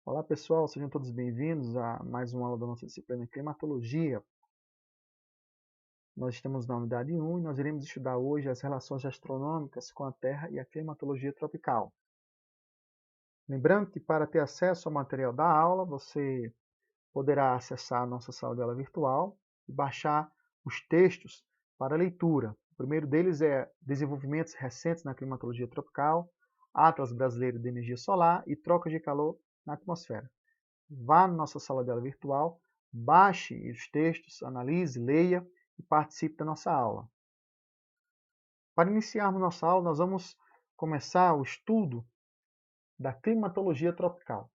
Olá pessoal, sejam todos bem-vindos a mais uma aula da nossa disciplina Climatologia. Nós estamos na unidade 1 e nós iremos estudar hoje as relações astronômicas com a Terra e a climatologia tropical. Lembrando que para ter acesso ao material da aula, você poderá acessar a nossa sala de aula virtual e baixar os textos para leitura. O primeiro deles é Desenvolvimentos Recentes na Climatologia Tropical, Atlas Brasileiro de Energia Solar e Trocas de Calor na Atmosfera. Vá na nossa sala de aula virtual, baixe os textos, analise, leia e participe da nossa aula. Para iniciarmos nossa aula, nós vamos começar o estudo da climatologia tropical.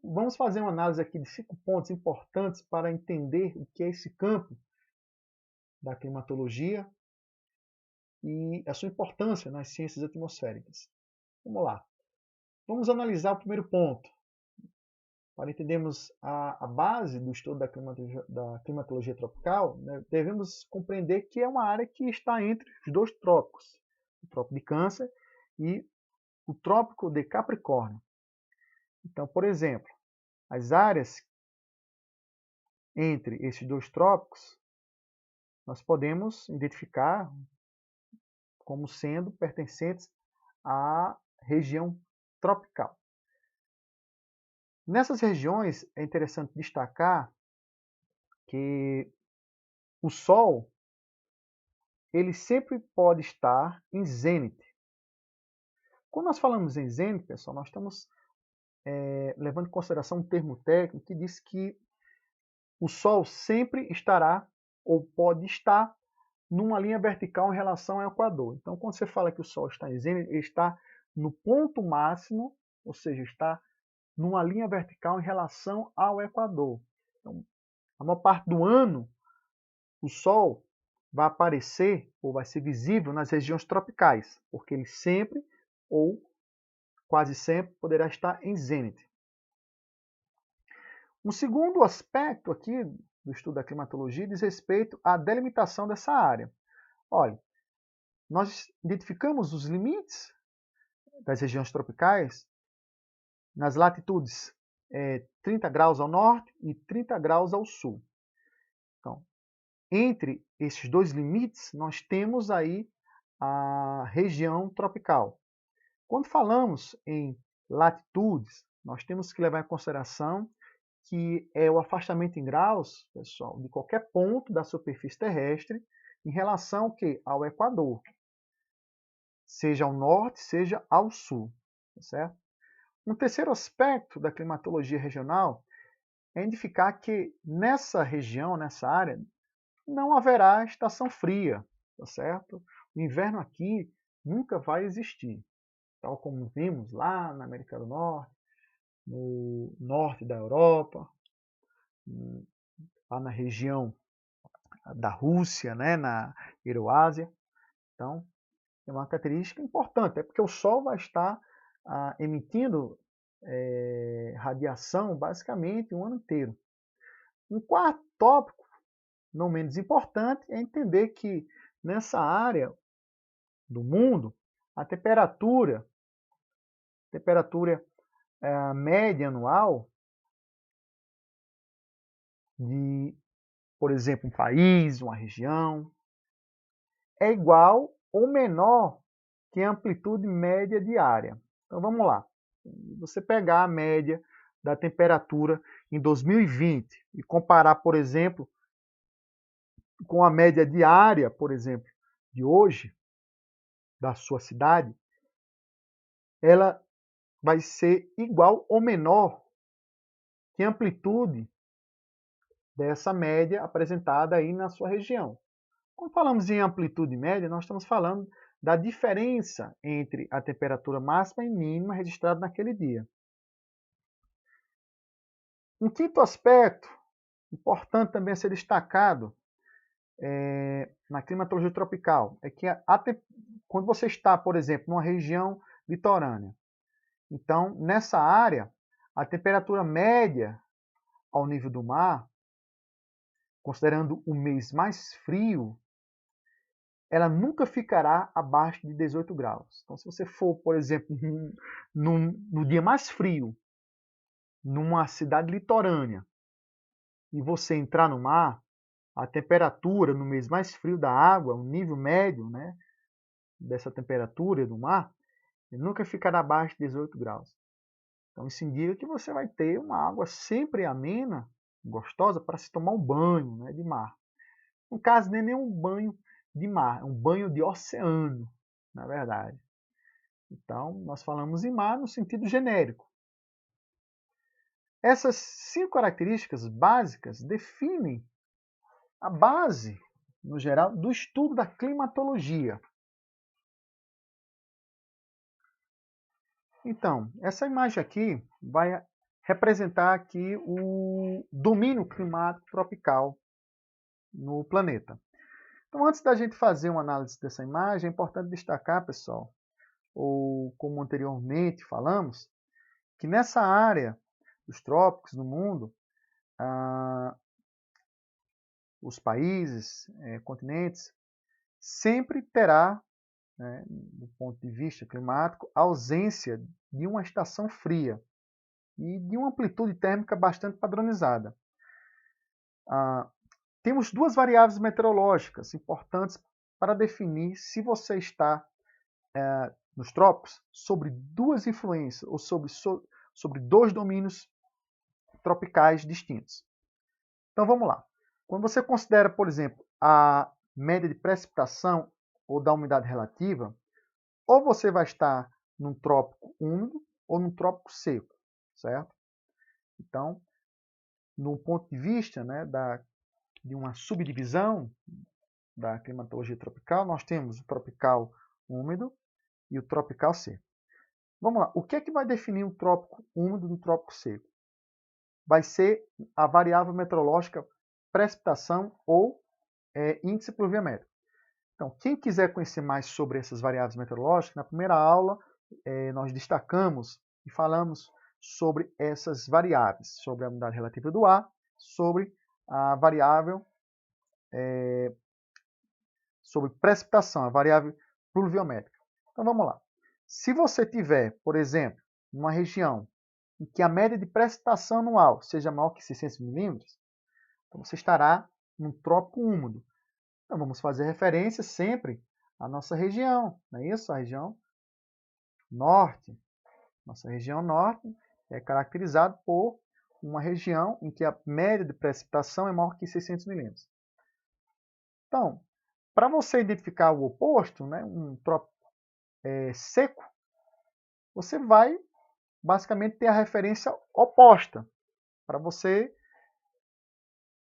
Vamos fazer uma análise aqui de 5 pontos importantes para entender o que é esse campo da climatologia e a sua importância nas ciências atmosféricas. Vamos lá. Vamos analisar o primeiro ponto. Para entendermos a base do estudo da climatologia tropical, né, devemos compreender que é uma área que está entre os dois trópicos, o Trópico de Câncer e o Trópico de Capricórnio. Então, por exemplo, as áreas entre esses dois trópicos, nós podemos identificar como sendo pertencentes à região tropical. Nessas regiões, é interessante destacar que o Sol ele sempre pode estar em zênite. Quando nós falamos em zênite, pessoal, nós estamos levando em consideração um termo técnico que diz que o Sol sempre estará ou pode estar numa linha vertical em relação ao Equador. Então, quando você fala que o Sol está em zênite, ele está no ponto máximo, ou seja, está numa linha vertical em relação ao Equador. Então, a maior parte do ano, o Sol vai aparecer ou vai ser visível nas regiões tropicais, porque ele sempre ou quase sempre poderá estar em zênite. Um segundo aspecto aqui do estudo da climatologia diz respeito à delimitação dessa área. Olha, nós identificamos os limites das regiões tropicais nas latitudes 30 graus ao norte e 30 graus ao sul. Então, entre esses dois limites, nós temos aí a região tropical. Quando falamos em latitudes, nós temos que levar em consideração que é o afastamento em graus, pessoal, de qualquer ponto da superfície terrestre em relação ao quê? Ao Equador, seja ao norte, seja ao sul, tá certo? Um terceiro aspecto da climatologia regional é identificar que nessa região, nessa área, não haverá estação fria, tá certo? O inverno aqui nunca vai existir, tal como vimos lá na América do Norte, no norte da Europa, lá na região da Rússia, né, na Euroásia. Então, é uma característica importante, é porque o Sol vai estar emitindo radiação basicamente o ano inteiro. Um quarto tópico, não menos importante, é entender que nessa área do mundo, a temperatura média anual de, por exemplo, um país, uma região, é igual ou menor que a amplitude média diária. Então vamos lá. Você pegar a média da temperatura em 2020 e comparar, por exemplo, com a média diária, por exemplo, de hoje, da sua cidade, ela vai ser igual ou menor que a amplitude dessa média apresentada aí na sua região. Quando falamos em amplitude média, nós estamos falando da diferença entre a temperatura máxima e mínima registrada naquele dia. Um quinto aspecto importante também a ser destacado na climatologia tropical é que quando você está, por exemplo, numa região litorânea, então nessa área a temperatura média ao nível do mar, considerando o mês mais frio, ela nunca ficará abaixo de 18 graus. Então, se você for, por exemplo, no dia mais frio, numa cidade litorânea e você entrar no mar, a temperatura no mês mais frio da água, o nível médio, né, dessa temperatura do mar, nunca ficará abaixo de 18 graus. Então isso indica que você vai ter uma água sempre amena, gostosa, para se tomar um banho, né, de mar. No caso, nem um banho de mar, é um banho de oceano, na verdade. Então, nós falamos em mar no sentido genérico. Essas 5 características básicas definem a base, no geral, do estudo da climatologia. Então, essa imagem aqui vai representar aqui o domínio climático tropical no planeta. Então, antes da gente fazer uma análise dessa imagem, é importante destacar, pessoal, ou como anteriormente falamos, que nessa área dos trópicos no mundo, os países, continentes, sempre terá, né, do ponto de vista climático, a ausência de uma estação fria e de uma amplitude térmica bastante padronizada. Temos 2 variáveis meteorológicas importantes para definir se você está nos trópicos sobre 2 influências ou sobre 2 domínios tropicais distintos. Então vamos lá. Quando você considera, por exemplo, a média de precipitação ou da umidade relativa, ou você vai estar num trópico úmido ou num trópico seco, certo? Então, no ponto de vista, né, de uma subdivisão da climatologia tropical, nós temos o tropical úmido e o tropical seco. Vamos lá, o que é que vai definir um trópico úmido do trópico seco? Vai ser a variável meteorológica precipitação ou índice pluviométrico. Então, quem quiser conhecer mais sobre essas variáveis meteorológicas, na primeira aula nós destacamos e falamos sobre essas variáveis, sobre a umidade relativa do ar, sobre a variável sobre precipitação, a variável pluviométrica. Então vamos lá. Se você tiver, por exemplo, uma região em que a média de precipitação anual seja maior que 600 milímetros, então você estará num trópico úmido. Então vamos fazer referência sempre à nossa região, não é isso? A região norte. Nossa região norte é caracterizada por uma região em que a média de precipitação é maior que 600 milímetros. Então, para você identificar o oposto, né, um trópico seco, você vai basicamente ter a referência oposta. Para você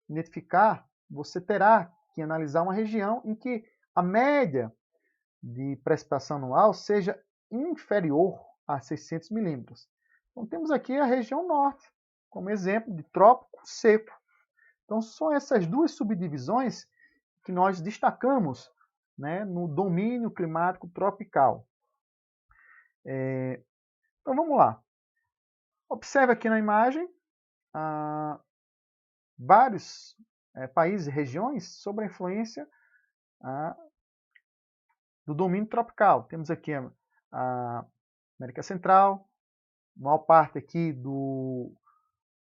identificar, você terá que analisar uma região em que a média de precipitação anual seja inferior a 600 milímetros. Então temos aqui a região norte, como exemplo de trópico seco. Então são essas 2 subdivisões que nós destacamos, né, no domínio climático tropical. Então vamos lá. Observe aqui na imagem vários países e regiões sob a influência do domínio tropical. Temos aqui a América Central, maior parte aqui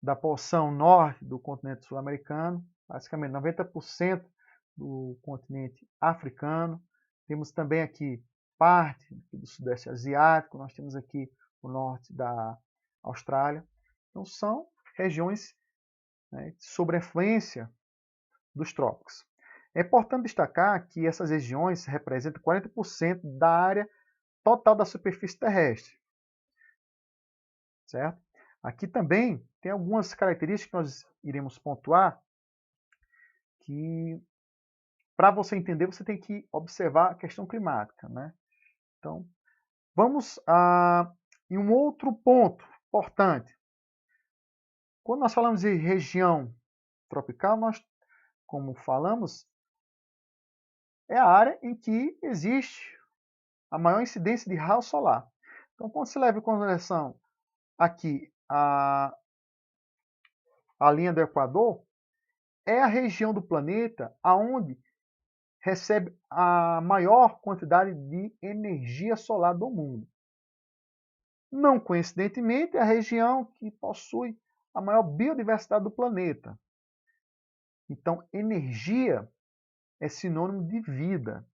da porção norte do continente sul-americano, basicamente 90% do continente africano. Temos também aqui parte do sudeste asiático, nós temos aqui o norte da Austrália. Então são regiões, né, sob a influência dos trópicos. É importante destacar que essas regiões representam 40% da área total da superfície terrestre, certo? Aqui também tem algumas características que nós iremos pontuar que, para você entender, você tem que observar a questão climática, né? Então, vamos em um outro ponto importante. Quando nós falamos de região tropical, nós, como falamos, é a área em que existe a maior incidência de raio solar. Então, quando se leva em consideração aqui a linha do Equador, é a região do planeta onde recebe a maior quantidade de energia solar do mundo. Não coincidentemente, é a região que possui a maior biodiversidade do planeta. Então, energia é sinônimo de vida.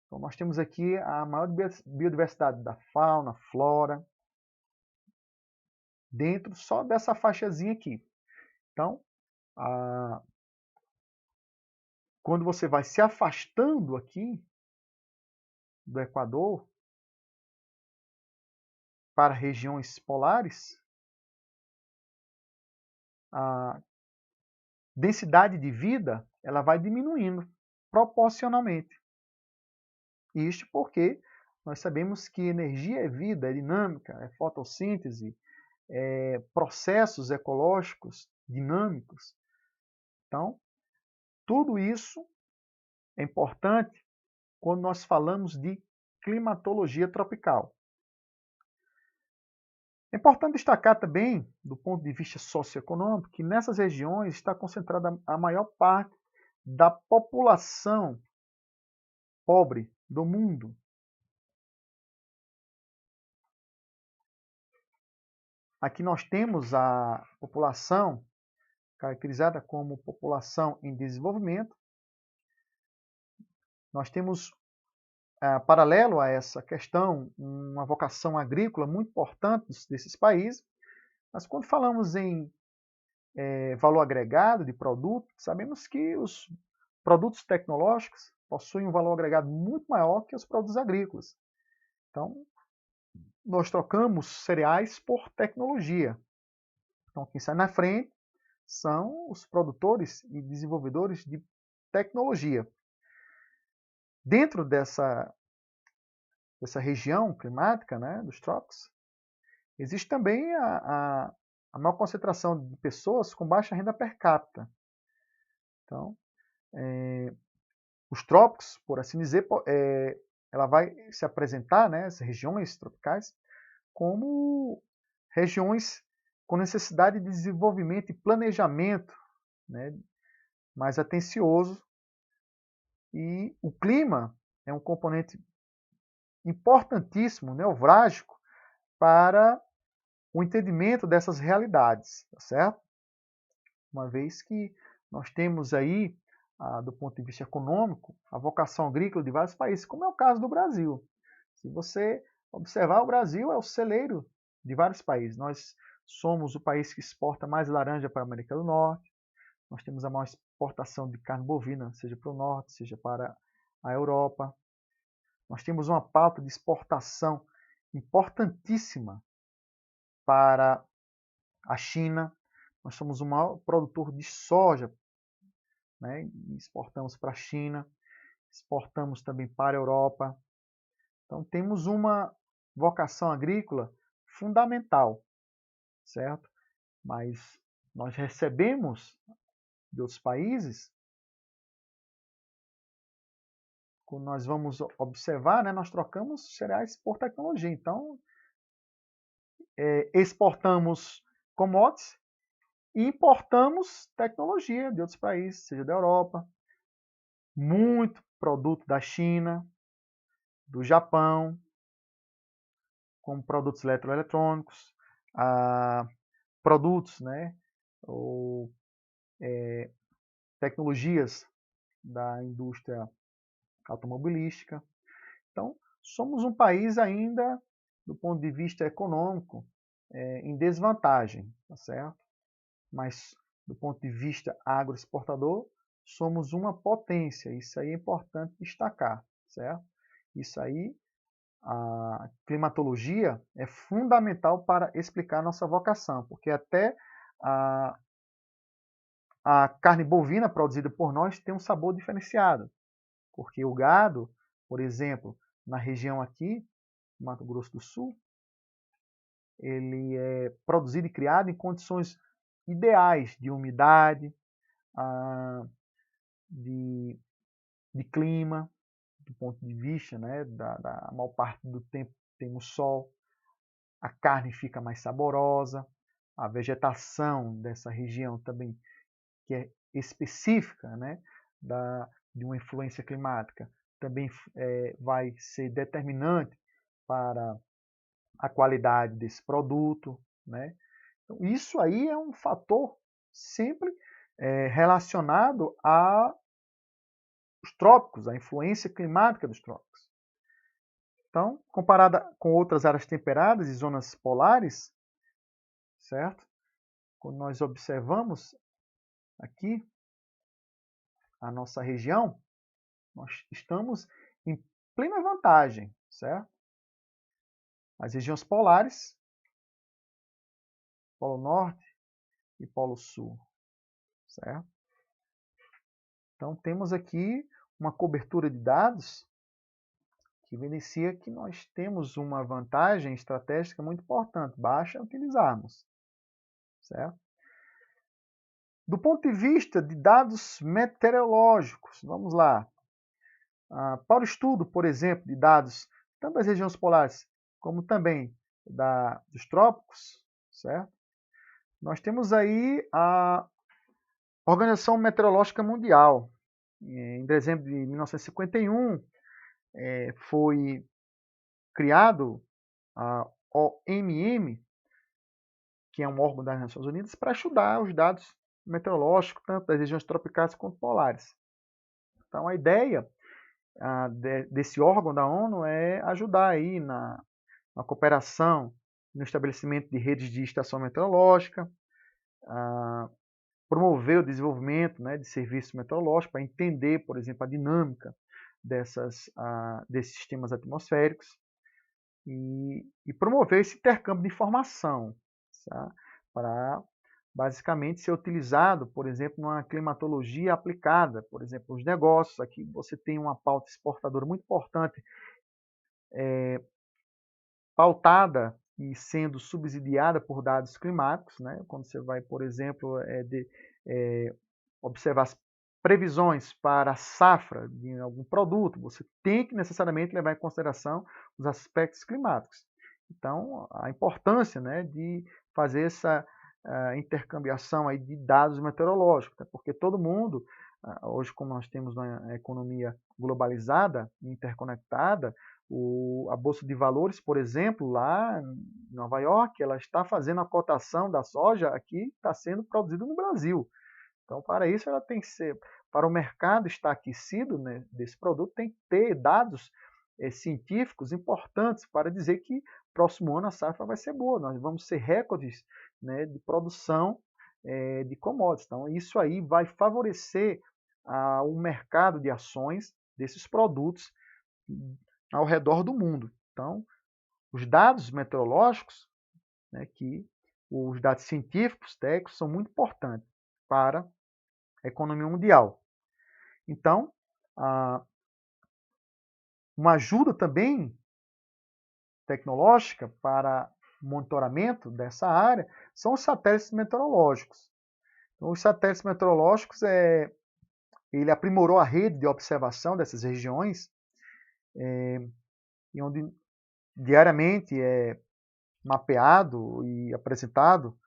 Então, nós temos aqui a maior biodiversidade da fauna, flora, dentro só dessa faixazinha aqui. Então, quando você vai se afastando aqui do Equador para regiões polares, a densidade de vida ela vai diminuindo proporcionalmente. Isto porque nós sabemos que energia é vida, é dinâmica, é fotossíntese, é processos ecológicos dinâmicos. Então, tudo isso é importante quando nós falamos de climatologia tropical. É importante destacar também, do ponto de vista socioeconômico, que nessas regiões está concentrada a maior parte da população pobre do mundo. Aqui nós temos a população caracterizada como população em desenvolvimento. Nós temos, paralelo a essa questão, uma vocação agrícola muito importante desses países. Mas quando falamos em valor agregado de produto, sabemos que os produtos tecnológicos possuem um valor agregado muito maior que os produtos agrícolas. Então, nós trocamos cereais por tecnologia. Então, quem sai na frente são os produtores e desenvolvedores de tecnologia. Dentro dessa região climática, né, dos trópicos, existe também a maior concentração de pessoas com baixa renda per capita. Então, os trópicos, por assim dizer, ela vai se apresentar, né, as regiões tropicais, como regiões com necessidade de desenvolvimento e planejamento, né, mais atencioso. E o clima é um componente importantíssimo, nevrálgico, para o entendimento dessas realidades, tá certo? Uma vez que nós temos aí, do ponto de vista econômico, a vocação agrícola de vários países, como é o caso do Brasil. Se você observar, o Brasil é o celeiro de vários países. Nós somos o país que exporta mais laranja para a América do Norte. Nós temos a maior exportação de carne bovina, seja para o norte, seja para a Europa. Nós temos uma pauta de exportação importantíssima para a China. Nós somos o maior produtor de soja, né? Exportamos para a China, exportamos também para a Europa. Então, temos uma vocação agrícola fundamental, certo? Mas nós recebemos de outros países, quando nós vamos observar, né, nós trocamos cereais por tecnologia. Então, exportamos commodities e importamos tecnologia de outros países, seja da Europa, muito produto da China, do Japão, como produtos eletroeletrônicos, produtos, né, ou tecnologias da indústria automobilística. Então, somos um país ainda, do ponto de vista econômico, em desvantagem, tá certo? Mas, do ponto de vista agroexportador, somos uma potência. Isso aí é importante destacar, certo? Isso aí, a climatologia é fundamental para explicar nossa vocação, porque até a carne bovina produzida por nós tem um sabor diferenciado, porque o gado, por exemplo, na região aqui, Mato Grosso do Sul, ele é produzido e criado em condições ideais de umidade, de clima, do ponto de vista, né, da maior parte do tempo temos sol, a carne fica mais saborosa, a vegetação dessa região também, que é específica, né, de uma influência climática, também vai ser determinante para a qualidade desse produto, né? Então, isso aí é um fator sempre relacionado aos trópicos, à influência climática dos trópicos. Então, comparada com outras áreas temperadas e zonas polares, certo? Quando nós observamos aqui a nossa região, nós estamos em plena vantagem, certo? As regiões polares, Polo Norte e Polo Sul, certo? Então, temos aqui uma cobertura de dados que evidencia que nós temos uma vantagem estratégica muito importante, basta utilizarmos, certo? Do ponto de vista de dados meteorológicos, vamos lá. Para o estudo, por exemplo, de dados tanto das regiões polares como também dos trópicos, certo? Nós temos aí a Organização Meteorológica Mundial. Em dezembro de 1951, foi criado a OMM, que é um órgão das Nações Unidas, para estudar os dados meteorológicos, tanto das regiões tropicais quanto polares. Então, a ideia desse órgão da ONU é ajudar aí na cooperação, no estabelecimento de redes de estação meteorológica, promover o desenvolvimento, né, de serviços meteorológicos para entender, por exemplo, a dinâmica desses sistemas atmosféricos e promover esse intercâmbio de informação, tá? Para basicamente ser utilizado, por exemplo, numa climatologia aplicada, por exemplo, os negócios. Aqui você tem uma pauta exportadora muito importante, pautada e sendo subsidiada por dados climáticos, né? Quando você vai, por exemplo, observar as previsões para a safra de algum produto, você tem que necessariamente levar em consideração os aspectos climáticos. Então, a importância, né, de fazer essa intercambiação aí de dados meteorológicos, tá? Porque todo mundo, hoje como nós temos uma economia globalizada, interconectada, a Bolsa de Valores, por exemplo, lá em Nova York, ela está fazendo a cotação da soja aqui, está sendo produzida no Brasil. Então, para isso, ela tem que ser, para o mercado estar aquecido, né, desse produto, tem que ter dados científicos importantes para dizer que próximo ano a safra vai ser boa. Nós vamos ser recordes, né, de produção de commodities. Então, isso aí vai favorecer o mercado de ações desses produtos ao redor do mundo. Então, os dados meteorológicos, né, os dados científicos, técnicos, são muito importantes para a economia mundial. Então, uma ajuda também tecnológica para monitoramento dessa área são os satélites meteorológicos. Então, os satélites meteorológicos, ele aprimorou a rede de observação dessas regiões, e onde diariamente é mapeado e apresentado,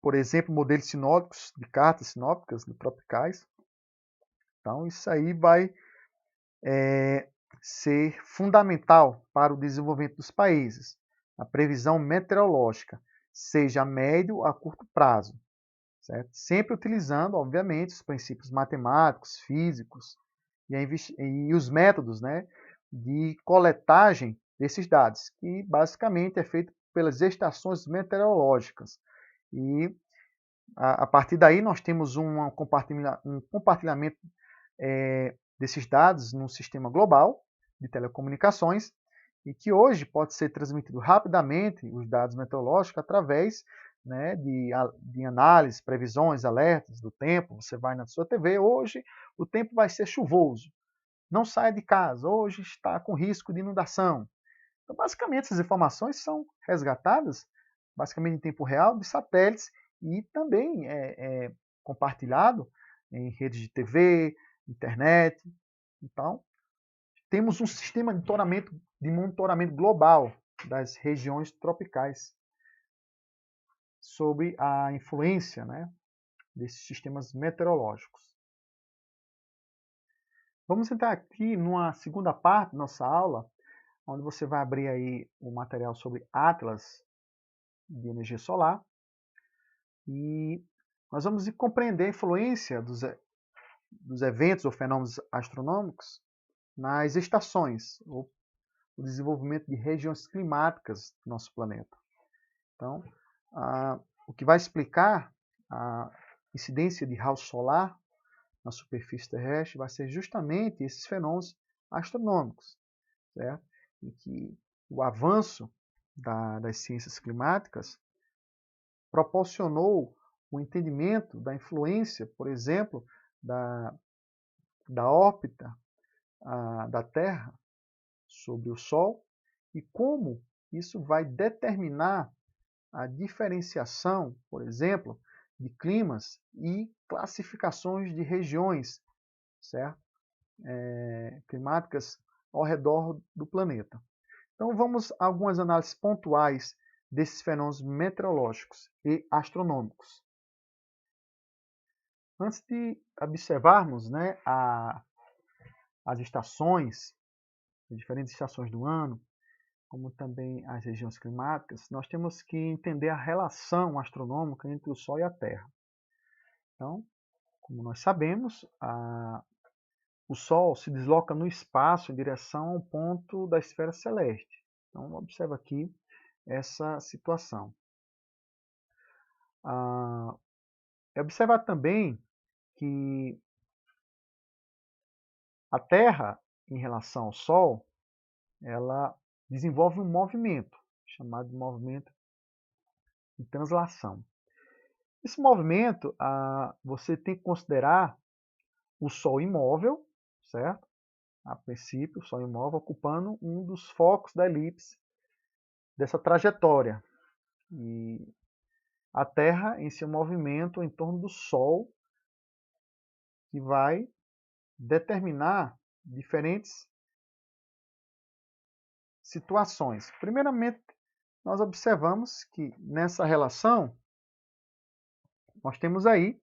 por exemplo, modelos sinópticos de cartas sinópticas tropicais. Então, isso aí vai ser fundamental para o desenvolvimento dos países. A previsão meteorológica, seja a médio a curto prazo, certo? Sempre utilizando, obviamente, os princípios matemáticos, físicos e os métodos, né, de coletagem desses dados, que basicamente é feito pelas estações meteorológicas. E a partir daí nós temos um compartilhamento desses dados num sistema global de telecomunicações e que hoje pode ser transmitido rapidamente os dados meteorológicos através, né, de análise, previsões, alertas do tempo. Você vai na sua TV, hoje o tempo vai ser chuvoso, não saia de casa, hoje está com risco de inundação. Então, basicamente, essas informações são resgatadas, basicamente em tempo real, de satélites e também compartilhado em redes de TV, internet. Então, temos um sistema de monitoramento global das regiões tropicais sobre a influência, né, desses sistemas meteorológicos. Vamos entrar aqui numa segunda parte da nossa aula, onde você vai abrir aí o material sobre Atlas de energia solar. E nós vamos compreender a influência dos eventos ou fenômenos astronômicos nas estações, ou o desenvolvimento de regiões climáticas do nosso planeta. Então, o que vai explicar a incidência de raio solar na superfície terrestre vai ser justamente esses fenômenos astronômicos, certo? E que o avanço das ciências climáticas proporcionou o entendimento da influência, por exemplo, da órbita da Terra sobre o Sol e como isso vai determinar a diferenciação, por exemplo, de climas e classificações de regiões, certo? Climáticas ao redor do planeta. Então vamos a algumas análises pontuais desses fenômenos meteorológicos e astronômicos. Antes de observarmos, né, as estações, as diferentes estações do ano, como também as regiões climáticas, nós temos que entender a relação astronômica entre o Sol e a Terra. Então, como nós sabemos, o Sol se desloca no espaço em direção ao ponto da esfera celeste. Então, observa aqui essa situação. É observar também que a Terra, em relação ao Sol, ela desenvolve um movimento, chamado de movimento de translação. Esse movimento, você tem que considerar o Sol imóvel, certo? A princípio, o Sol imóvel ocupando um dos focos da elipse dessa trajetória. E a Terra em seu movimento em torno do Sol, que vai determinar diferentes situações. Primeiramente, nós observamos que nessa relação, nós temos aí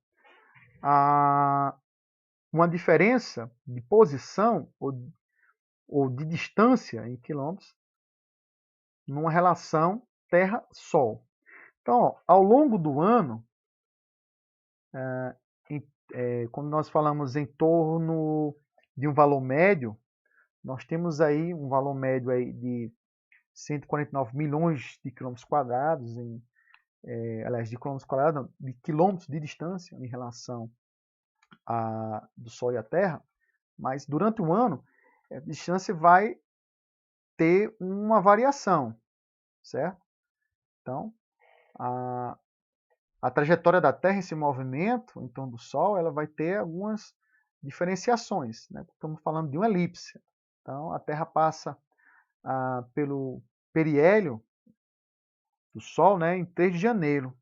uma diferença de posição ou de distância em quilômetros numa relação Terra-Sol. Então, ao longo do ano, quando nós falamos em torno de um valor médio, nós temos aí um valor médio aí de 149 milhões de quilômetros quadrados, aliás, de quilômetros quadrados, não, de quilômetros de distância em relação do Sol e a Terra, mas durante o ano, a distância vai ter uma variação, certo? Então, a trajetória da Terra, esse movimento em torno do Sol, ela vai ter algumas diferenciações, né? Estamos falando de uma elipse. Então, a Terra passa pelo periélio do Sol, né, em 3 de janeiro.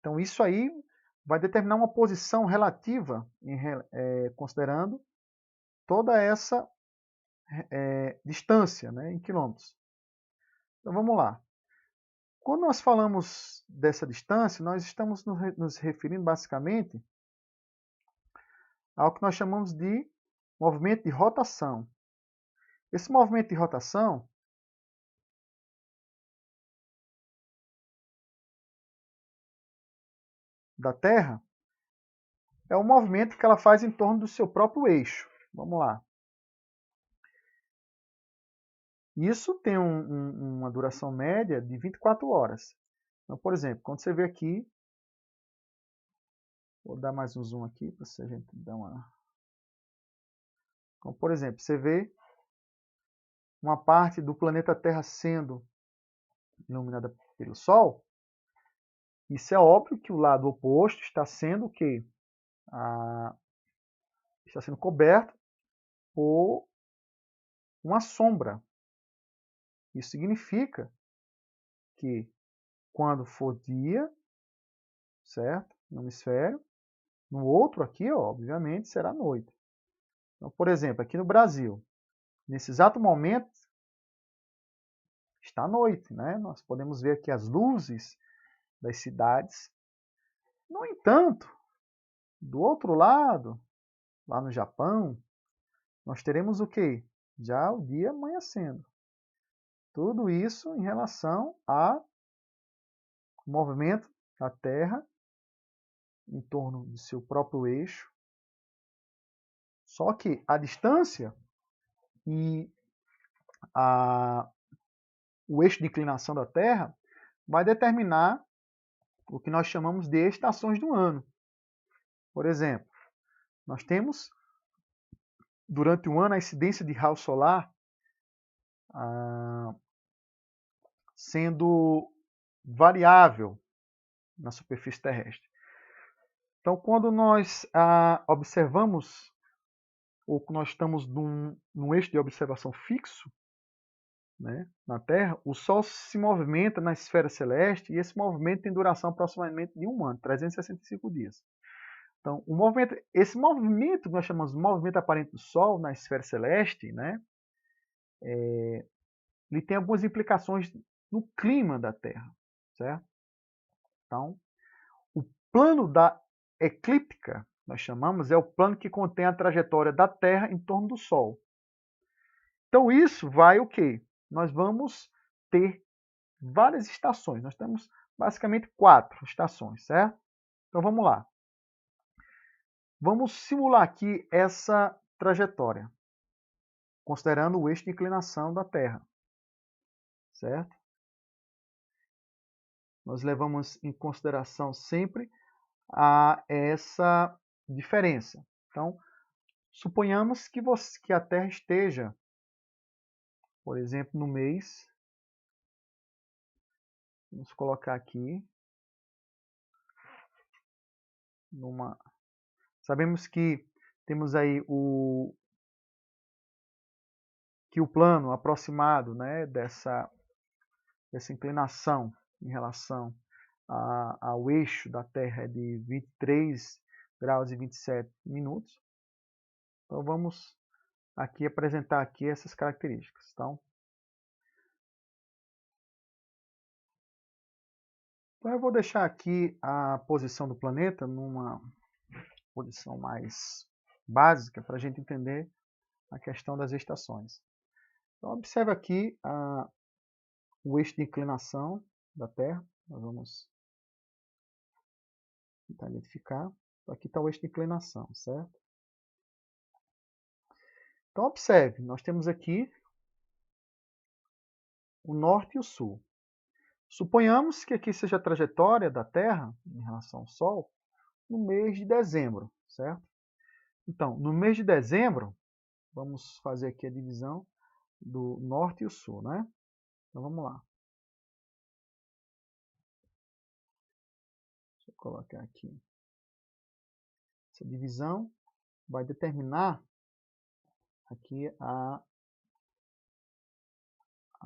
Então, isso aí vai determinar uma posição relativa, considerando toda essa distância, né, em quilômetros. Então, vamos lá. Quando nós falamos dessa distância, nós estamos nos referindo basicamente ao que nós chamamos de movimento de rotação. Esse movimento de rotação da Terra é o movimento que ela faz em torno do seu próprio eixo. Vamos lá. Isso tem uma duração média de 24 horas. Então, por exemplo, quando você vê aqui, vou dar mais um zoom aqui para a gente dar uma... Então, por exemplo, você vê uma parte do planeta Terra sendo iluminada pelo Sol. Isso é óbvio que o lado oposto está sendo o quê? Está sendo coberto por uma sombra. Isso significa que quando for dia, certo? No hemisfério, no outro aqui, ó, obviamente, será noite. Então, por exemplo, aqui no Brasil, nesse exato momento, está noite, né? Nós podemos ver aqui as luzes das cidades. No entanto, do outro lado, lá no Japão, nós teremos o quê? já o dia amanhecendo. Tudo isso em relação ao movimento da Terra em torno de seu próprio eixo. Só que a distância e o eixo de inclinação da Terra vai determinar o que nós chamamos de estações do ano. Por exemplo, nós temos, durante o ano, a incidência de raio solar sendo variável na superfície terrestre. Então, quando nós observamos, ou nós estamos num eixo de observação fixo, né, na Terra, o Sol se movimenta na esfera celeste e esse movimento tem duração aproximadamente de um ano, 365 dias. Então, esse movimento que nós chamamos de movimento aparente do Sol na esfera celeste, né, ele tem algumas implicações no clima da Terra, certo? Então, o plano da eclíptica, nós chamamos, é o plano que contém a trajetória da Terra em torno do Sol. Então, isso vai o quê? Nós vamos ter várias estações. Nós temos basicamente 4 estações, certo? Então, vamos lá. Vamos simular aqui essa trajetória, considerando o eixo de inclinação da Terra, certo? Nós levamos em consideração sempre essa diferença. Então, suponhamos que a Terra esteja, por exemplo, no mês, vamos colocar aqui, sabemos que temos aí o plano aproximado, né, dessa inclinação em relação ao eixo da Terra é de 23 graus e 27 minutos. Então vamos aqui apresentar aqui essas características. Então eu vou deixar aqui a posição do planeta numa posição mais básica para a gente entender a questão das estações. Então observe aqui o eixo de inclinação da Terra. Nós vamos tentar identificar. Aqui está o eixo de inclinação, certo? Então observe, nós temos aqui o norte e o sul. Suponhamos que aqui seja a trajetória da Terra em relação ao Sol no mês de dezembro, certo? Então, no mês de dezembro, vamos fazer aqui a divisão do norte e o sul, né? Então vamos lá. Deixa eu colocar aqui. Essa divisão vai determinar aqui a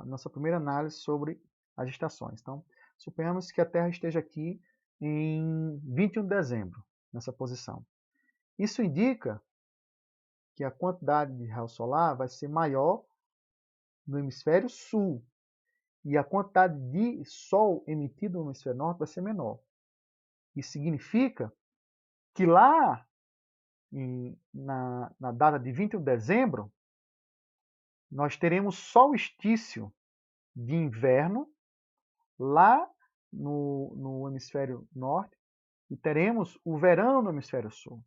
nossa primeira análise sobre as estações. Então, suponhamos que a Terra esteja aqui em 21 de dezembro, nessa posição. Isso indica que a quantidade de raio solar vai ser maior no hemisfério sul e a quantidade de Sol emitido no hemisfério norte vai ser menor. Isso significa que lá na data de 21 de dezembro, nós teremos solstício de inverno lá no hemisfério norte e teremos o verão no hemisfério sul.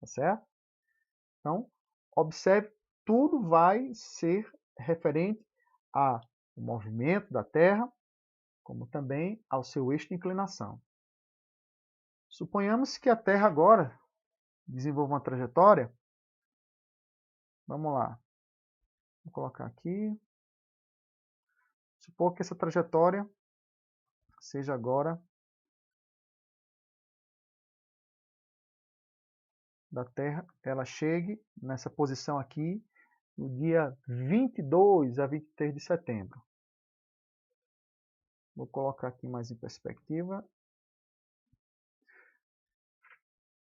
Tá certo? Então, observe, tudo vai ser referente ao movimento da Terra, como também ao seu eixo de inclinação. Suponhamos que a Terra agora desenvolva uma trajetória. Vamos lá. Vou colocar aqui. Supor que essa trajetória seja agora da Terra, ela chegue nessa posição aqui no dia 22 a 23 de setembro. Vou colocar aqui mais em perspectiva.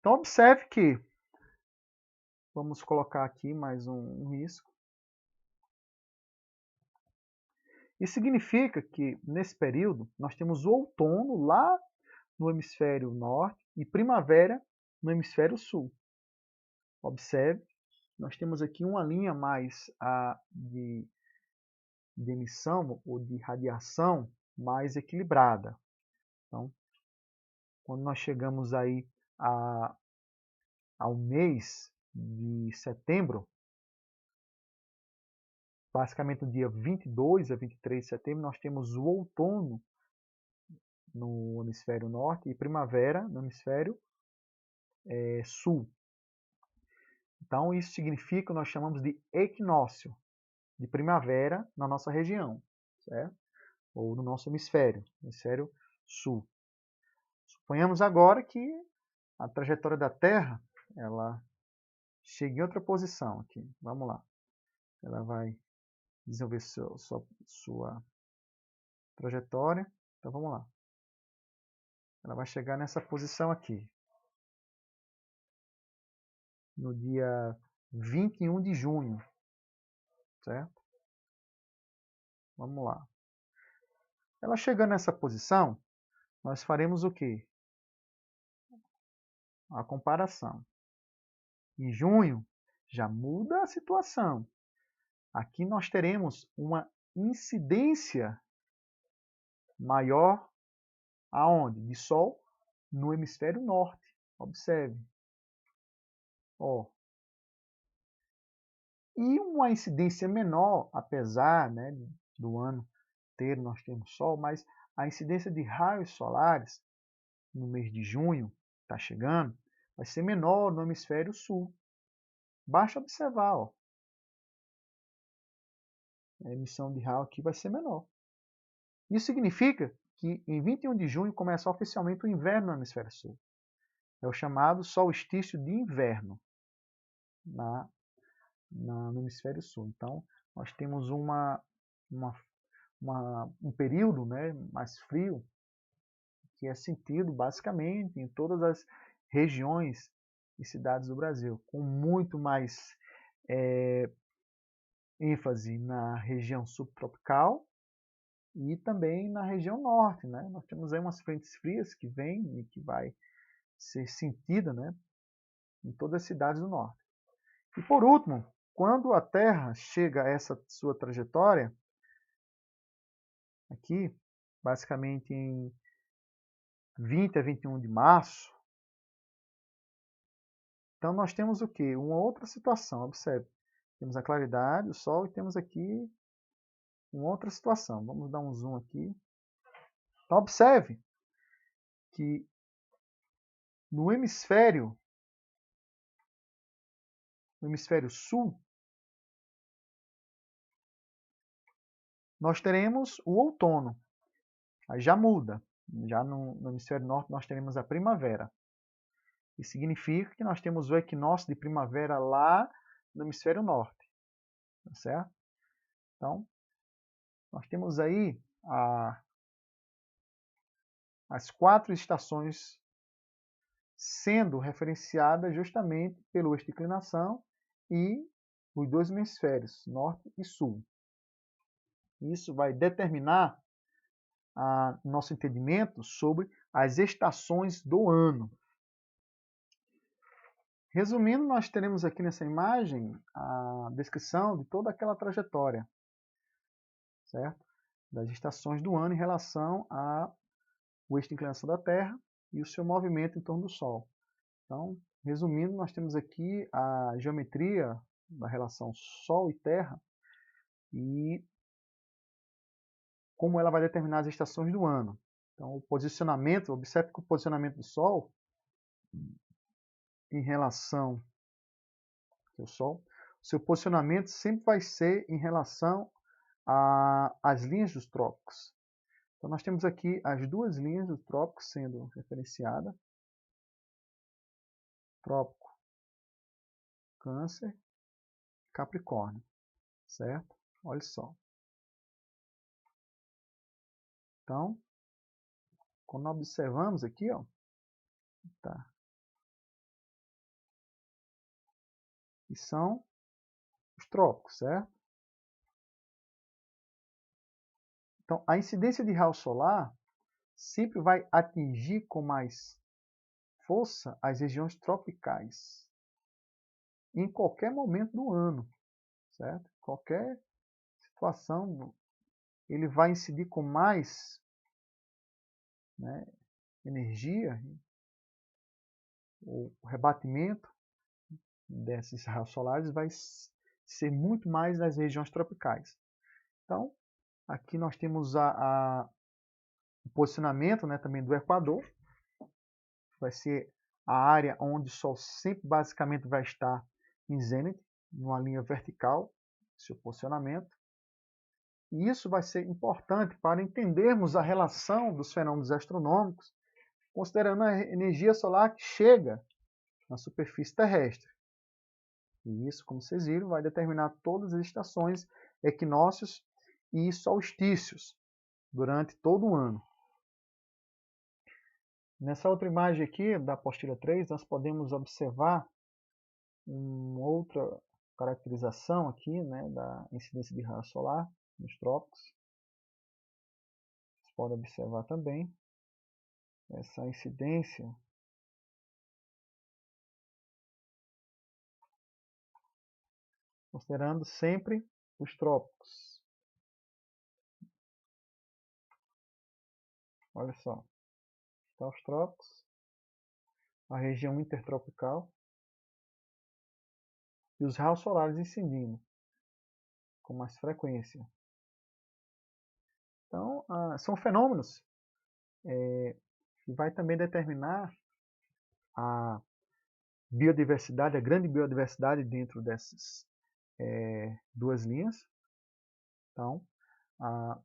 Então observe que, vamos colocar aqui mais um risco. Isso significa que nesse período nós temos o outono lá no hemisfério norte e primavera no hemisfério sul. Observe nós temos aqui uma linha mais de emissão ou de radiação mais equilibrada. Então, quando nós chegamos aí ao mês de setembro, basicamente do dia 22 a 23 de setembro, nós temos o outono no hemisfério norte e primavera no hemisfério sul. Então, isso significa que nós chamamos de equinócio de primavera na nossa região, certo? Ou no nosso hemisfério sul. Suponhamos agora que a trajetória da Terra ela chega em outra posição aqui. Vamos lá. Ela vai desenvolver sua trajetória. Então, vamos lá. Ela vai chegar nessa posição aqui. No dia 21 de junho. Certo? Vamos lá. Ela chegando nessa posição, nós faremos o quê? A comparação. Em junho, já muda a situação. Aqui nós teremos uma incidência maior aonde? De Sol no hemisfério norte. Observe. Ó. E uma incidência menor, apesar, né, do ano nós temos Sol, mas a incidência de raios solares no mês de junho, está chegando, vai ser menor no hemisfério sul. Basta observar, ó. A emissão de raio aqui vai ser menor. Isso significa que em 21 de junho começa oficialmente o inverno no hemisfério sul. É o chamado solstício de inverno no hemisfério sul. Então, nós temos um período, né, mais frio, que é sentido basicamente em todas as regiões e cidades do Brasil, com muito mais ênfase na região subtropical e também na região norte, né? Nós temos aí umas frentes frias que vêm e que vai ser sentida, né, em todas as cidades do norte. E por último, quando a Terra chega a essa sua trajetória, aqui, basicamente em 20 a 21 de março, então nós temos o quê? Uma outra situação, observe. Temos a claridade, o Sol, e temos aqui uma outra situação. Vamos dar um zoom aqui. Então, observe que no hemisfério sul, nós teremos o outono. Aí já muda. Já no hemisfério norte nós teremos a primavera. Isso significa que nós temos o equinócio de primavera lá no hemisfério norte. Tá certo? Então, nós temos aí as 4 estações sendo referenciadas justamente pelo eixo de inclinação e os 2 hemisférios, norte e sul. Isso vai determinar nosso entendimento sobre as estações do ano. Resumindo, nós teremos aqui nessa imagem a descrição de toda aquela trajetória, certo? Das estações do ano em relação ao eixo de inclinação da Terra e o seu movimento em torno do Sol. Então, resumindo, nós temos aqui a geometria da relação Sol e Terra e como ela vai determinar as estações do ano. Então, o posicionamento, observe que o posicionamento do Sol em relação ao Sol, o seu posicionamento sempre vai ser em relação às linhas dos trópicos. Então, nós temos aqui as 2 linhas do trópico sendo referenciadas. Trópico Câncer, Capricórnio, certo? Olha só. Então, quando observamos aqui, ó, tá? E são os trópicos, certo? Então, a incidência de raio solar sempre vai atingir com mais força as regiões tropicais. em qualquer momento do ano, certo? Qualquer situação, ele vai incidir com mais, né, energia, o rebatimento desses raios solares vai ser muito mais nas regiões tropicais. Então, aqui nós temos o posicionamento, né, também do Equador. Vai ser a área onde o Sol sempre basicamente vai estar em zênite, numa linha vertical, seu posicionamento. E isso vai ser importante para entendermos a relação dos fenômenos astronômicos, considerando a energia solar que chega na superfície terrestre. E isso, como vocês viram, vai determinar todas as estações, equinócios e solstícios durante todo o ano. Nessa outra imagem aqui, da apostila 3, nós podemos observar uma outra caracterização aqui, né, da incidência de raio solar nos trópicos. Vocês podem observar também essa incidência considerando sempre os trópicos. Olha só, está os trópicos, a região intertropical e os raios solares incidindo com mais frequência. Então, são fenômenos que vai também determinar a biodiversidade, a grande biodiversidade dentro dessas duas linhas. Então, a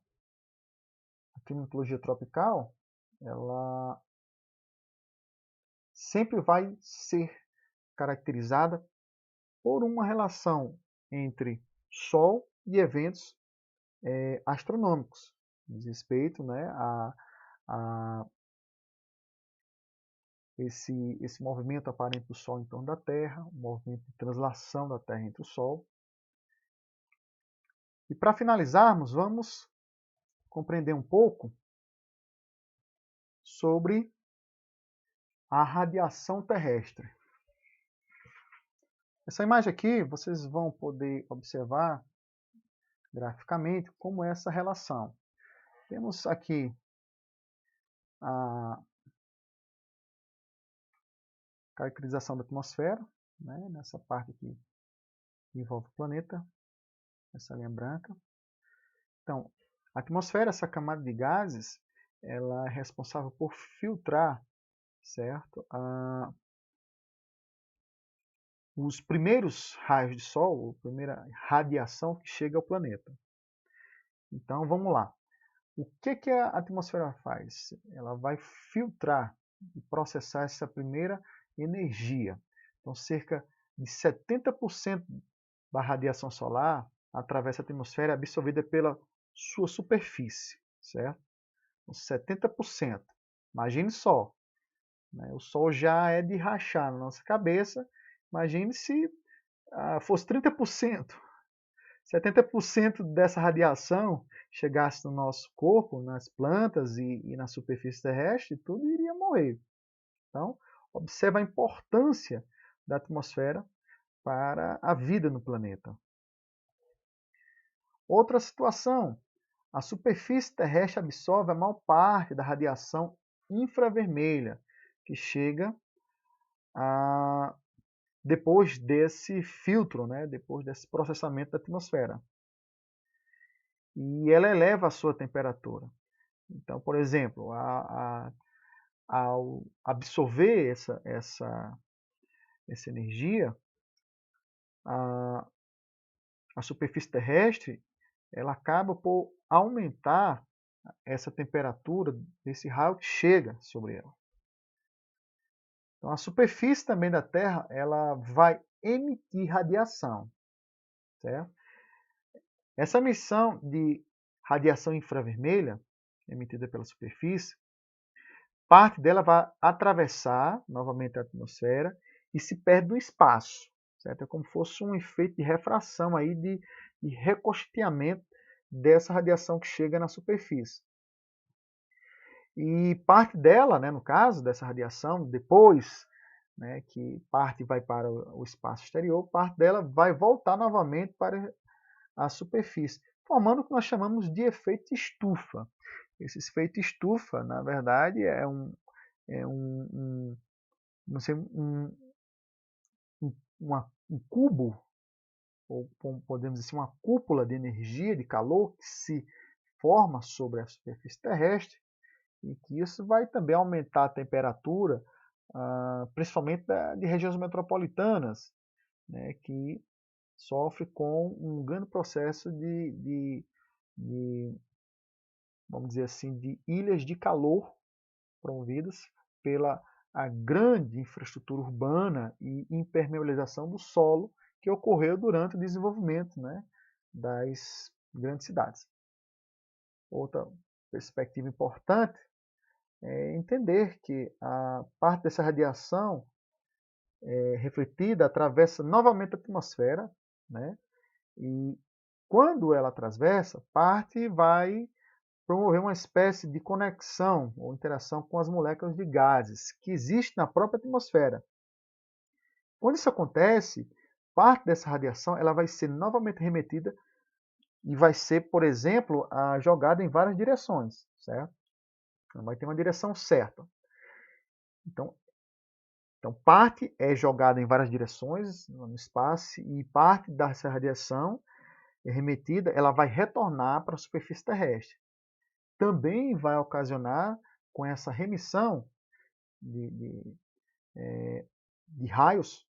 climatologia tropical, ela sempre vai ser caracterizada por uma relação entre Sol e eventos astronômicos, diz respeito, né, a esse movimento aparente do Sol em torno da Terra, o movimento de translação da Terra entre o Sol. E para finalizarmos, vamos compreender um pouco sobre a radiação terrestre. Essa imagem aqui, vocês vão poder observar graficamente como é essa relação. Temos aqui a caracterização da atmosfera, né, nessa parte aqui que envolve o planeta, essa linha branca. Então, a atmosfera, essa camada de gases, ela é responsável por filtrar, certo, os primeiros raios de sol, a primeira radiação que chega ao planeta. Então, vamos lá. O que a atmosfera faz? Ela vai filtrar e processar essa primeira energia. Então, cerca de 70% da radiação solar atravessa a atmosfera é absorvida pela sua superfície, certo? Então, 70%. Imagine só, né? O Sol já é de rachar na nossa cabeça. Imagine se fosse 30%. 70% dessa radiação chegasse no nosso corpo, nas plantas e na superfície terrestre, tudo iria morrer. Então, observa a importância da atmosfera para a vida no planeta. Outra situação, a superfície terrestre absorve a maior parte da radiação infravermelha, que chega depois desse filtro, né, depois desse processamento da atmosfera. E ela eleva a sua temperatura. Então, por exemplo, ao absorver essa energia, a superfície terrestre ela acaba por aumentar essa temperatura desse raio que chega sobre ela. Então, a superfície também da Terra ela vai emitir radiação, certo? Essa emissão de radiação infravermelha emitida pela superfície, parte dela vai atravessar novamente a atmosfera e se perde no espaço, certo? É como se fosse um efeito de refração aí, de recosteamento dessa radiação que chega na superfície. E parte dela, né, no caso dessa radiação, depois né, que parte vai para o espaço exterior, parte dela vai voltar novamente para a superfície, formando o que nós chamamos de efeito estufa. Esse efeito estufa, na verdade, é não sei, um cubo, ou podemos dizer uma cúpula de energia, de calor, que se forma sobre a superfície terrestre, e que isso vai também aumentar a temperatura, principalmente de regiões metropolitanas, né, que sofre com um grande processo de, vamos dizer assim, de ilhas de calor promovidas pela a grande infraestrutura urbana e impermeabilização do solo que ocorreu durante o desenvolvimento, né, das grandes cidades. Outra perspectiva importante é entender que a parte dessa radiação refletida atravessa novamente a atmosfera, né, e quando ela atravessa, parte vai promover uma espécie de conexão ou interação com as moléculas de gases que existem na própria atmosfera. Quando isso acontece, parte dessa radiação ela vai ser novamente remetida e vai ser, por exemplo, jogada em várias direções, certo? Não vai ter uma direção certa. Então, parte é jogada em várias direções no espaço e parte dessa radiação remetida, ela vai retornar para a superfície terrestre. Também vai ocasionar, com essa remissão de raios,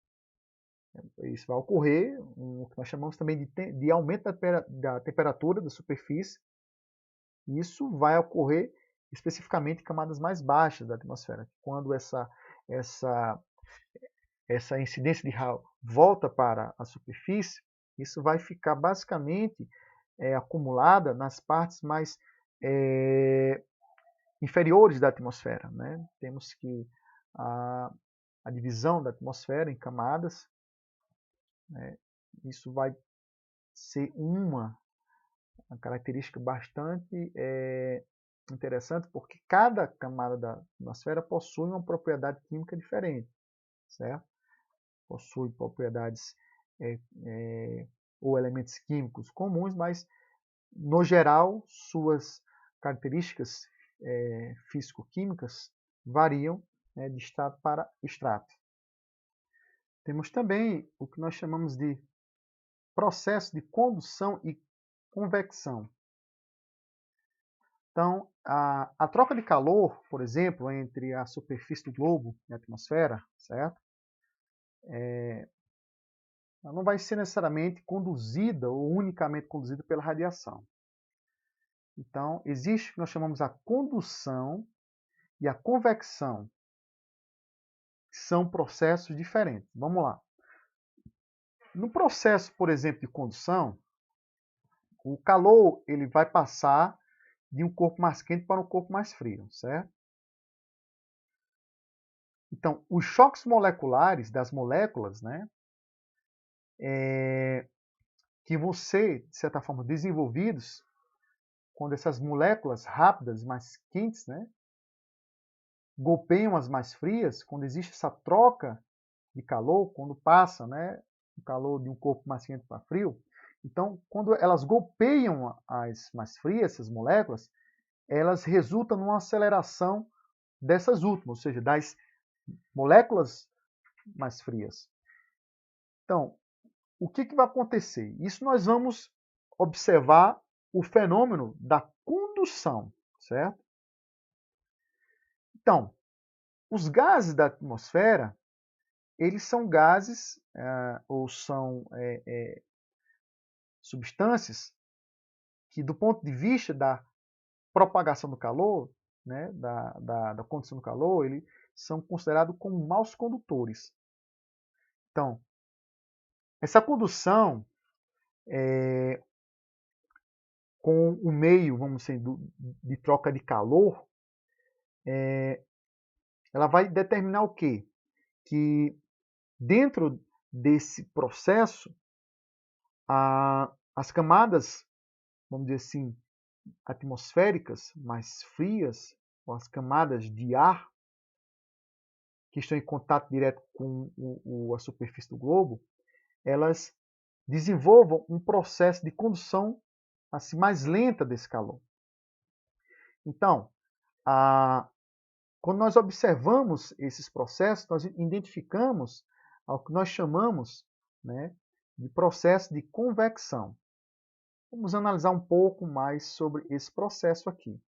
isso vai ocorrer, o que nós chamamos também de aumento da temperatura da superfície. Isso vai ocorrer especificamente em camadas mais baixas da atmosfera. Quando essa incidência de raio volta para a superfície, isso vai ficar basicamente acumulada nas partes mais inferiores da atmosfera, né? Temos que a divisão da atmosfera em camadas, né? Isso vai ser uma característica bastante interessante, porque cada camada da atmosfera possui uma propriedade química diferente, certo? Possui propriedades ou elementos químicos comuns, mas no geral suas características físico-químicas variam, né, de estrato para estrato. Temos também o que nós chamamos de processo de condução e convecção. Então, a troca de calor, por exemplo, entre a superfície do globo e a atmosfera, certo? Ela não vai ser necessariamente conduzida ou unicamente conduzida pela radiação. Então, existe o que nós chamamos a condução e a convecção, que são processos diferentes. Vamos lá. No processo, por exemplo, de condução, o calor ele vai passar de um corpo mais quente para um corpo mais frio, certo? Então, os choques moleculares das moléculas, né, que vão ser, de certa forma, desenvolvidos quando essas moléculas rápidas, mais quentes, né, golpeiam as mais frias, quando existe essa troca de calor, quando passa, né, o calor de um corpo mais quente para frio. Então, quando elas golpeiam as mais frias, essas moléculas, elas resultam numa aceleração dessas últimas, ou seja, das moléculas mais frias. Então, o que vai acontecer? Isso nós vamos observar o fenômeno da condução, certo? Então, os gases da atmosfera, eles são gases ou são substâncias que, do ponto de vista da propagação do calor, né, da condução do calor, eles são considerados como maus condutores. Então, essa condução com o meio, vamos dizer, de troca de calor, ela vai determinar o quê? Que dentro desse processo, as camadas, vamos dizer assim, atmosféricas mais frias, ou as camadas de ar, que estão em contato direto com a superfície do globo, elas desenvolvam um processo de condução assim, mais lenta desse calor. Então, quando nós observamos esses processos, nós identificamos o que nós chamamos, né, de processo de convecção. Vamos analisar um pouco mais sobre esse processo aqui.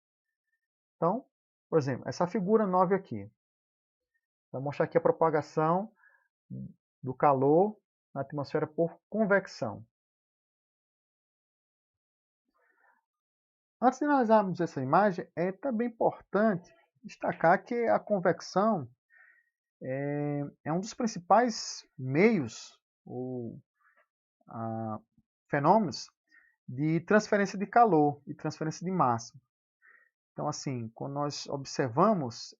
Então, por exemplo, essa figura 9 aqui. Vai mostrar aqui a propagação do calor na atmosfera por convecção. Antes de analisarmos essa imagem, é também importante destacar que a convecção é um dos principais meios ou fenômenos de transferência de calor e transferência de massa. Então, assim, quando nós observamos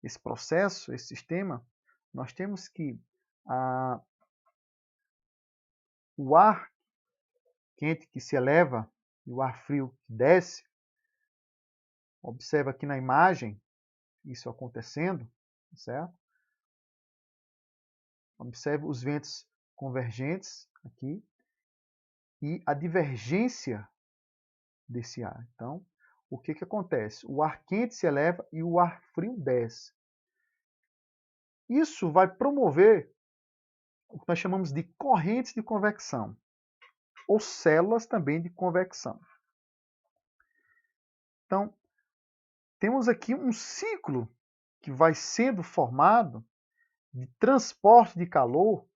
esse processo, esse sistema, nós temos que o ar quente que se eleva e o ar frio que desce. Observa aqui na imagem isso acontecendo, certo? Observe os ventos convergentes aqui e a divergência desse ar. Então, o que acontece? O ar quente se eleva e o ar frio desce. Isso vai promover o que nós chamamos de correntes de convecção, ou células também de convecção. Então, temos aqui um ciclo que vai sendo formado de transporte de calor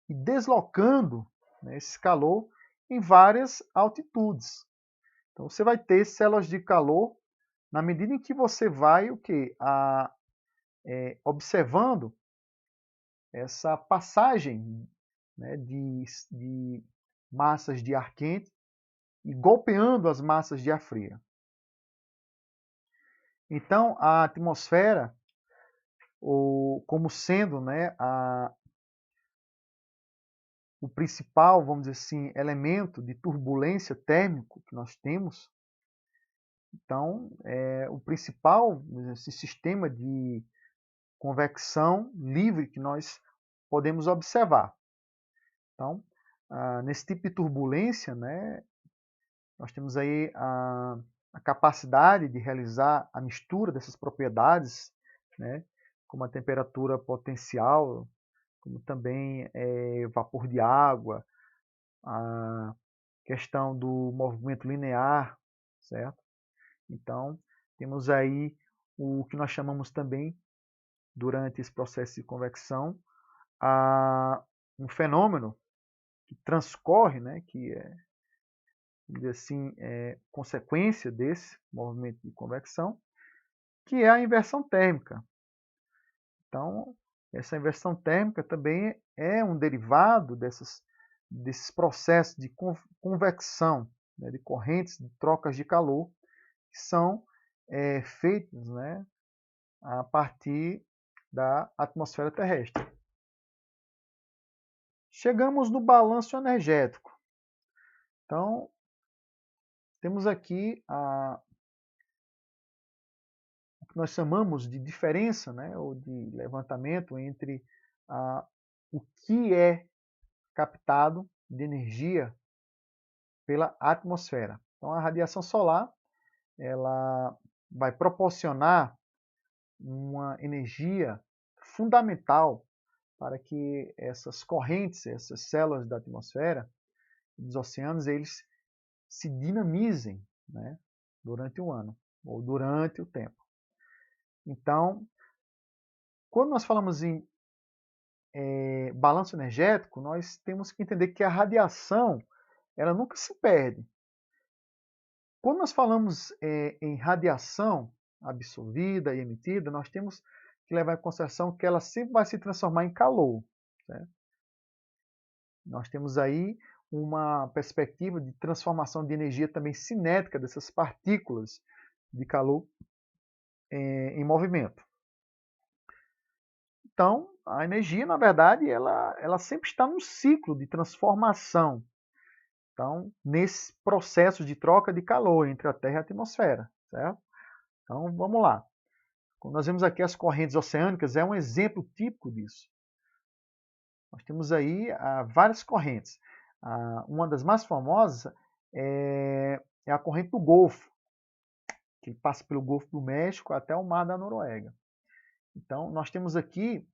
e deslocando, né, esse calor em várias altitudes. Então, você vai ter células de calor na medida em que você vai observando essa passagem, né, de massas de ar quente e golpeando as massas de ar fria. Então, a atmosfera, como sendo, né, o principal, vamos dizer assim, elemento de turbulência térmico que nós temos, então, o principal esse sistema de convecção livre que nós podemos observar. Então, nesse tipo de turbulência, né, nós temos aí a capacidade de realizar a mistura dessas propriedades, né, como a temperatura potencial, como também vapor de água, a questão do movimento linear, certo? Então, temos aí o que nós chamamos também, durante esse processo de convecção, um fenômeno que transcorre, né, que é, vamos dizer assim, consequência desse movimento de convecção, que é a inversão térmica. Então, essa inversão térmica também é um derivado desses processos de convecção, né, de correntes, de trocas de calor, que são feitos, né, a partir da atmosfera terrestre. Chegamos no balanço energético. Então, temos aqui o que nós chamamos de diferença, né, ou de levantamento entre o que é captado de energia pela atmosfera. Então, a radiação solar ela vai proporcionar uma energia fundamental para que essas correntes, essas células da atmosfera, dos oceanos, eles se dinamizem, né, durante o ano ou durante o tempo. Então, quando nós falamos em balanço energético, nós temos que entender que a radiação ela nunca se perde. Quando nós falamos em radiação absorvida e emitida, nós temos que levar em consideração que ela sempre vai se transformar em calor, certo? Nós temos aí uma perspectiva de transformação de energia também cinética dessas partículas de calor em movimento. Então, a energia, na verdade, ela sempre está num ciclo de transformação. Então, nesse processo de troca de calor entre a Terra e a atmosfera, certo? Então, vamos lá. Como nós vemos aqui, as correntes oceânicas é um exemplo típico disso. Nós temos aí várias correntes. Uma das mais famosas é a corrente do Golfo, que passa pelo Golfo do México até o Mar da Noruega. Então, nós temos aqui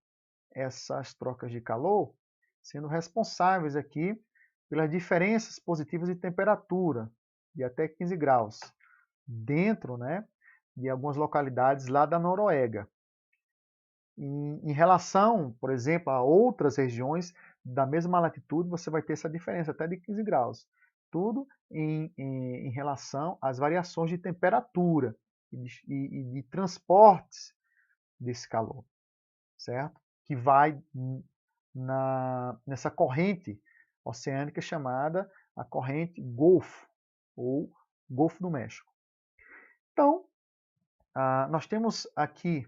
essas trocas de calor sendo responsáveis aqui pelas diferenças positivas de temperatura, de até 15 graus, dentro, né, de algumas localidades lá da Noruega. Em relação, por exemplo, a outras regiões da mesma latitude, você vai ter essa diferença até de 15 graus. Tudo em relação às variações de temperatura e de transportes desse calor, certo? Que vai nessa corrente oceânica chamada a corrente Golfo, ou Golfo do México. Então, nós temos aqui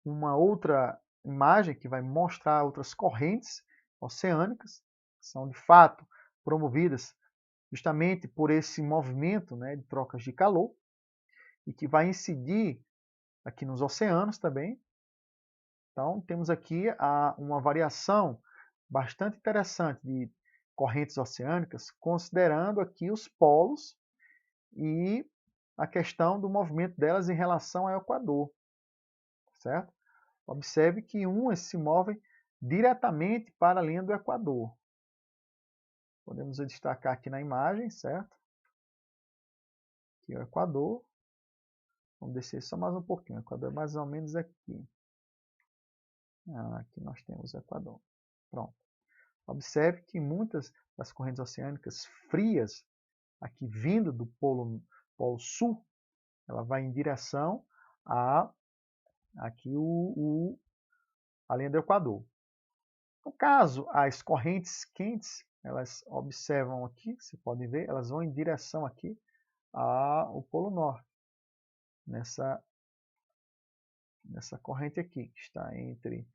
uma outra imagem que vai mostrar outras correntes oceânicas, que são de fato promovidas justamente por esse movimento, né, de trocas de calor, e que vai incidir aqui nos oceanos também. Então, temos aqui uma variação bastante interessante de correntes oceânicas, considerando aqui os polos e a questão do movimento delas em relação ao Equador, certo? Observe que umas se movem diretamente para a linha do Equador. Podemos destacar aqui na imagem, certo? Aqui é o Equador. Vamos descer só mais um pouquinho. O Equador é mais ou menos aqui. Aqui nós temos o Equador. Pronto. Observe que muitas das correntes oceânicas frias, aqui vindo do polo sul, ela vai em direção a aqui a linha do Equador. No caso, as correntes quentes, elas observam aqui, você pode ver, elas vão em direção aqui ao Polo Norte, nessa corrente aqui, que está entre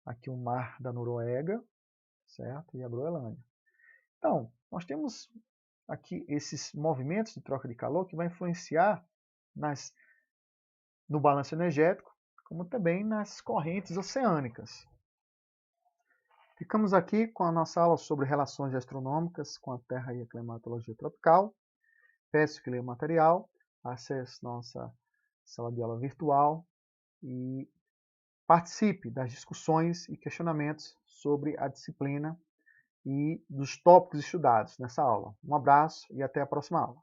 aqui o Mar da Noruega, certo? E a Groenlândia. Então, nós temos aqui esses movimentos de troca de calor que vai influenciar no balanço energético, como também nas correntes oceânicas. Ficamos aqui com a nossa aula sobre relações astronômicas com a Terra e a climatologia tropical. Peço que leia o material, acesse nossa sala de aula virtual e participe das discussões e questionamentos sobre a disciplina e dos tópicos estudados nessa aula. Um abraço e até a próxima aula.